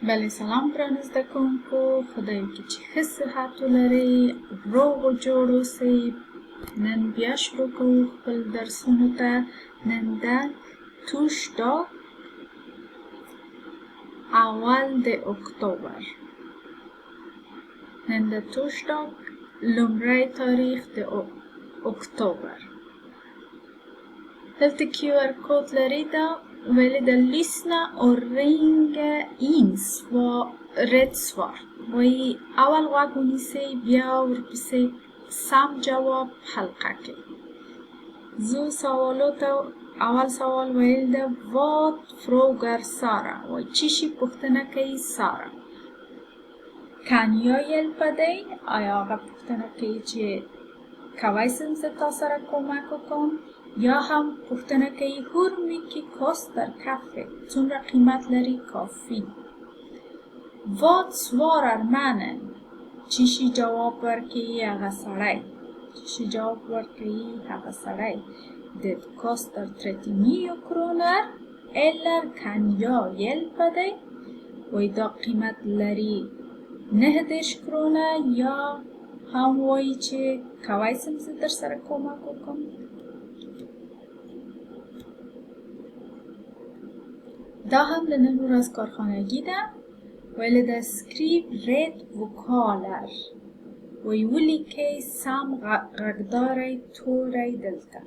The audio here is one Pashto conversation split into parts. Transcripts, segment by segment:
بله سلام ګرانو زده کوونکو، خدای وکړي چې ښه صحت ولرئ، روغ و جوړ اوسئ. نن بیا شروع کوو خپل درسونو ته. نن د توشداګ اول د اکتوبر. نن د توشداګ لومړی تاریخ د اکتوبر. دلته QR کود لري. دا ویلی د lyssna och ringa in rätt svar. وایي اول غوږ ونیسئ، بیا ورپسې سم جواب حلقه کړئ. زو سوالاتو اول سوال ویل ده Vad frågar Sara؟ وایي چی شي پوښتنه کوي سارا. Kan jag hjälpa dig؟ آیا هغه پوښتنه کوي چې کولی شم زه تا سره کمک وکړم؟ یا هم پوښتنه کوي hur mycket kostar kaffe؟ څومره قیمت لري کافی؟ Vad svarar mannen؟ چی شي جواب ورکوي هغه سړی؟ چی شي جواب ورکوي هغه سړی؟ Det kostar 39 kronor eller kan jag hjälpa dig؟ وایي دا قیمت لري 9 کرونه، یا هم وایي چې کولی شم زه در سره کمک وکړم. دا هم د نن ورځ کارخانگی ده. ویلی ده skriv rätt vokaler. وایي ولیکئ سم غږداری توری دلته.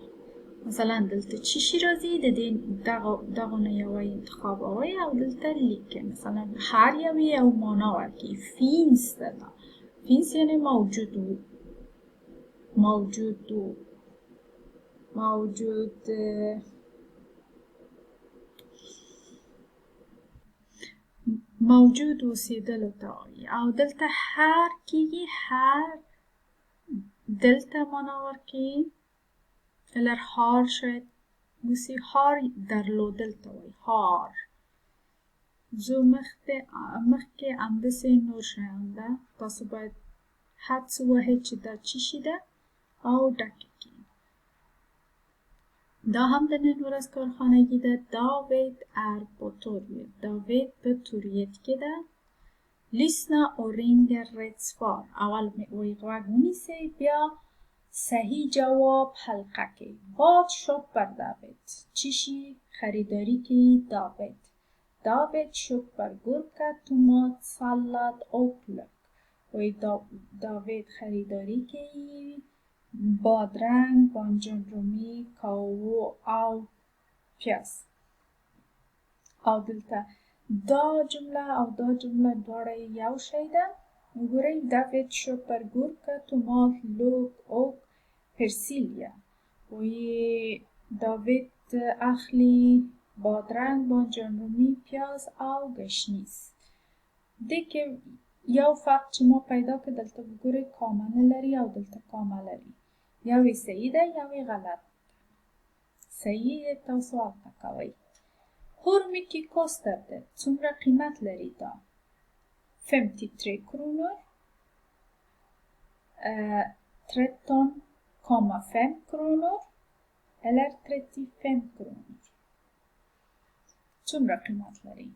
مثلا دلته چی شي راځي، د دغو نه یوه انتخابوئ او دلته لیکئ. مثلا هر یوې یو معنا ورکوي. finns ده ده. finns یعنی موجود موجود اوسیدلو ته وایي. او دلته هر کیږي، هر دلته معنا ورکوي. eller har شاید بوسی har درلودل ته وایي. har زو مخکې همداسې نور شیان ده. تاسو باید حدس ووهئ چې دا چی شي ده او ډکې کړئ. دا هم د نن ورځ کارخانگی ده. David är på torget. David په توریت کې ده. lyssna och ringa rätt svar. اول وایي غوږ ونیسئ، بیا صحیح جواب حلقه کړئ. Vad köper David؟ چی شي خریداری کوي داوید؟ David köper gurka, tomat, sallad och lök. وایي داوید خریداری کوي بادرنگ، بانجان رومی، کاهو او پیاز. او دلته دا جمله او دا جمله دواړه یو شی ده. وګورئ David köper gurka, tomat, lök och persilja. وایي داوید اخلي بادرنگ، بانجان رومی، پیاز او گشنیز. دې کې یو فرق چې ما پیدا کړ، دلته وګورئ کامه نه لري او دلته کامه لري. یوې صحیح ده، یوې غلط ده. صحیح تاسو هلته کوئ. hur mycket kostar det؟ څومره قیمت لري دا؟ 53 kronor 13,5 kronor eller 35 kronor. څومره قیمت لري؟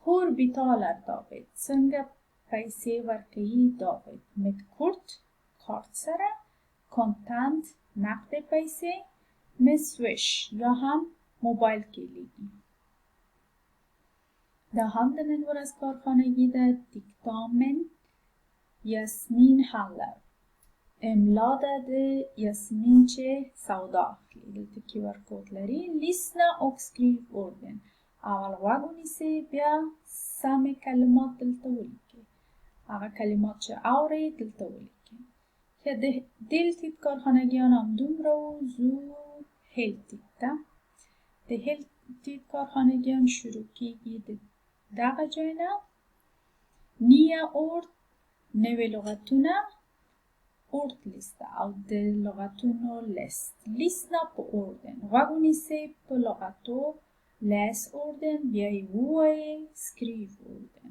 hur betalar David؟ څنګه پیسې ورکوي داوید؟ med kort کارت سره، kontant نقد پیسې، med swish یا هم موبایل کې لیږي. دا هم د نن ورځ کارخانگی ده. دیکتامن یاسمین handlar. املا ده د یاسمین چې سودا اخلي. دلته QR کود لري. lyssna och skriv orden. اول غوږ ونیسئ، بیا سمې کلمات دلته ولیکئ. هغه کلمات چې اورئ دلته ولیکئ. که د heltid کارخانگیان هم دومره و. زو heltid ده. د heltid کارخانگیان شروع کیږي د دغه جای نه. nya ord نوې لغتونه، ordliste او د لغتونو لیست. lyssna på orden. غوږ ونیسئ په لغتو. läs orden. بیا یې ووایئ. skriv orden.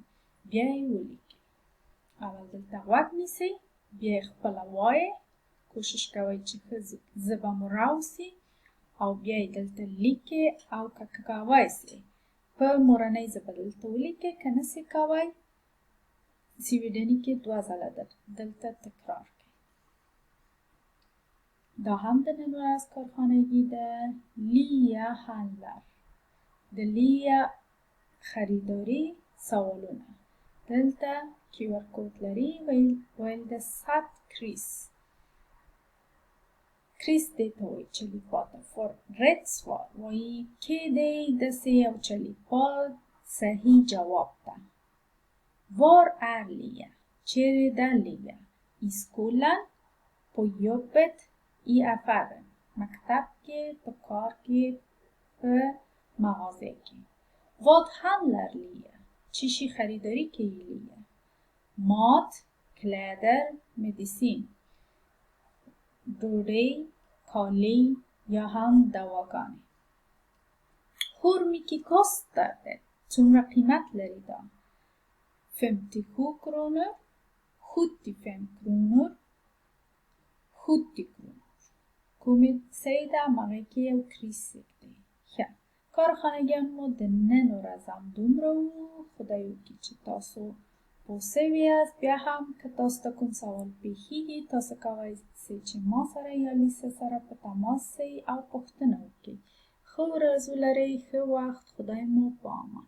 بیا یې ولیکئ. اول دلته غوږ نیسئ، بیا یې خپله وایئ. کوشش کوئ چې ښه ژبه مو راوځي او بیا یې دلته لیکئ. او که کولی شئ په مورنۍ ژبه دلته ولیکئ، که نسئ کوئ سویډني کې 2 ځله دلته تکرار کړئ. دا هم د نن ورځ کارخانگی ده. لیا هندلر، د لیا خریداری سوالونه. دلته QR کوډ لري، ویل د سات کریس. کریس دې ته وایي چې لیکواته. فور ریت سوار وایي کې دی داسې یو چې لیکوال صحیح جواب ده. Var är Lia? چیرې ده لیا؟ I skolan, på jobbet, i affären. مکتب کې، په کار کې، په مغازه کې. Vad handlar Lia? چی شی خریداری کوي لیا؟ Mat, kläder, medicin. ډوډۍ، کالی یا هم دواګانې. Hur mycket kostar det? څومره قیمت لري دا؟ 57 kronor, 75 kronor, 70 kronor. کومې صحیح ده؟ هغې کې یو کریس دی. ښه، کارخانګیان مو د نن ورځ هم دومره وو. خدای وکړي چې تاسو پوه سوي یاست. بیا هم که تاسو ته کوم سوال پیښیږي، تاسو کولی سئ چې ما سره یا لیسا سره په تماس سئ او پوښتنه وکړئ. ښه ورځ ولرئ، ښه وخت. خدای مو په امان.